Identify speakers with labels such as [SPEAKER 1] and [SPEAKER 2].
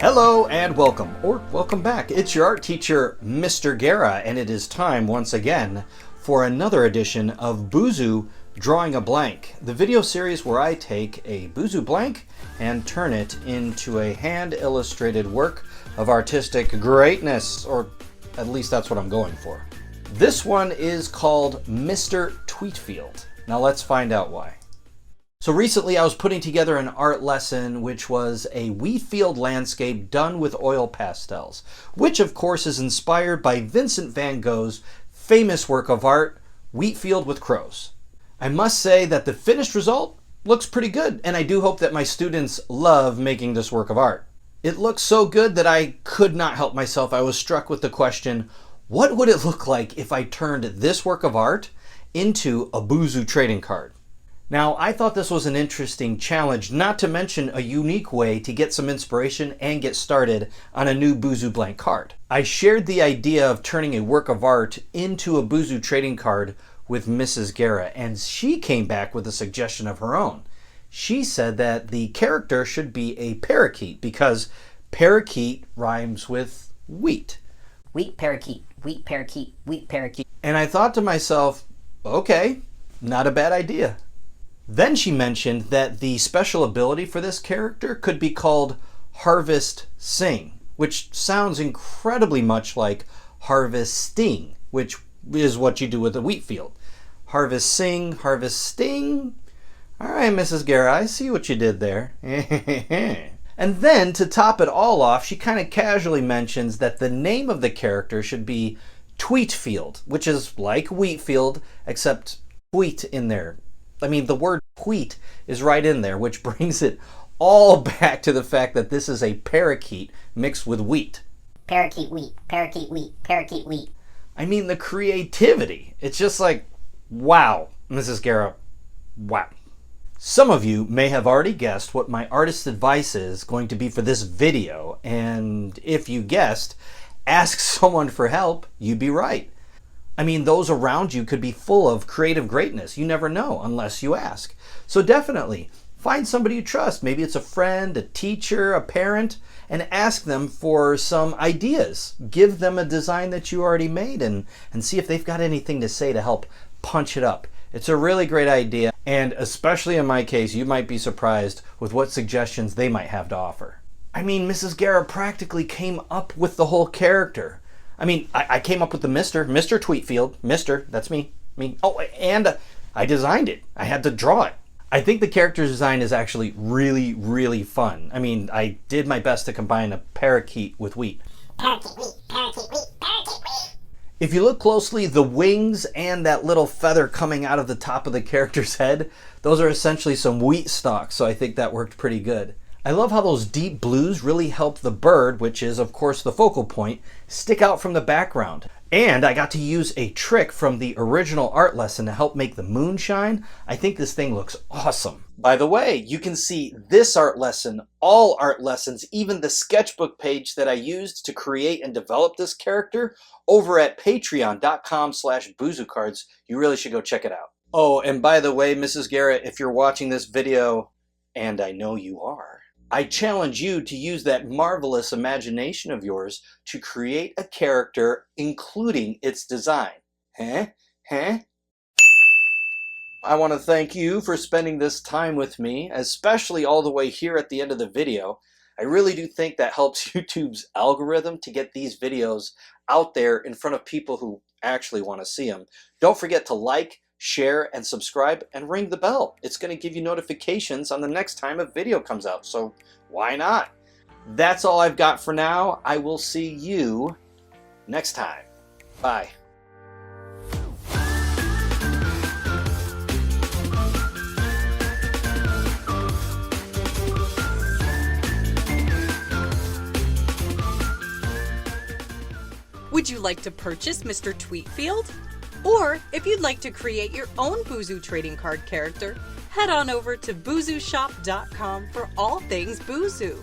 [SPEAKER 1] Hello and welcome, or welcome back. It's your art teacher, Mr. Guerra, and it is time once again for another edition of Boozoo Drawing a Blank, the video series where I take a Boozoo blank and turn it into a hand-illustrated work of artistic greatness, or at least that's what I'm going for. This one is called Mr. Twheatfield. Now let's find out why. So recently I was putting together an art lesson which was a Wheatfield landscape done with oil pastels, which of course is inspired by Vincent van Gogh's famous work of art, Wheatfield with Crows. I must say that the finished result looks pretty good, and I do hope that my students love making this work of art. It looks so good that I could not help myself. I was struck with the question, what would it look like if I turned this work of art into a Boozoo trading card? Now, I thought this was an interesting challenge, not to mention a unique way to get some inspiration and get started on a new Boozoo blank card. I shared the idea of turning a work of art into a Boozoo trading card with Mrs. Guerra, and she came back with a suggestion of her own. She said that the character should be a parakeet because parakeet rhymes with wheat.
[SPEAKER 2] Wheat parakeet, wheat parakeet, wheat parakeet.
[SPEAKER 1] And I thought to myself, okay, not a bad idea. Then she mentioned that the special ability for this character could be called Harvest Sing, which sounds incredibly much like harvesting, which is what you do with a wheat field. Harvest Sing, Harvest Sting. All right, Mrs. Guerra, I see what you did there. And then to top it all off, she kind of casually mentions that the name of the character should be Twheatfield, which is like Wheatfield, except wheat in there. I mean, the word wheat is right in there, which brings it all back to the fact that this is a parakeet mixed with wheat.
[SPEAKER 2] Parakeet wheat, parakeet wheat, parakeet wheat.
[SPEAKER 1] I mean, the creativity. It's just like, wow, Mrs. Guerra, wow. Some of you may have already guessed what my artist's advice is going to be for this video, and if you guessed, ask someone for help, you'd be right. I mean, those around you could be full of creative greatness. You never know unless you ask. So definitely find somebody you trust. Maybe it's a friend, a teacher, a parent, and ask them for some ideas. Give them a design that you already made and see if they've got anything to say to help punch it up. It's a really great idea, and especially in my case, you might be surprised with what suggestions they might have to offer. I mean, Mrs. Guerra practically came up with the whole character. I mean, I came up with the Mr. Twheatfield. Mr. That's me. Oh, and I designed it. I had to draw it. I think the character design is actually really, really fun. I mean, I did my best to combine a parakeet with wheat.
[SPEAKER 2] Parakeet wheat, parakeet wheat, parakeet wheat.
[SPEAKER 1] If you look closely, the wings and that little feather coming out of the top of the character's head, those are essentially some wheat stalks, so I think that worked pretty good. I love how those deep blues really help the bird, which is of course the focal point, stick out from the background. And I got to use a trick from the original art lesson to help make the moon shine. I think this thing looks awesome. By the way, you can see this art lesson, all art lessons, even the sketchbook page that I used to create and develop this character over at patreon.com/boozoocards. You really should go check it out. Oh, and by the way, Mrs. Guerra, if you're watching this video, and I know you are, I challenge you to use that marvelous imagination of yours to create a character, including its design. I want to thank you for spending this time with me, especially all the way here at the end of the video. I really do think that helps YouTube's algorithm to get these videos out there in front of people who actually want to see them. Don't forget to like, share, and subscribe, and ring the bell. It's going to give you notifications on the next time a video comes out, so why not? That's all I've got for now. I will see you next time. Bye.
[SPEAKER 3] Would you like to purchase Mr. Twheatfield? Or if you'd like to create your own Boozoo trading card character, head on over to boozooshop.com for all things Boozoo.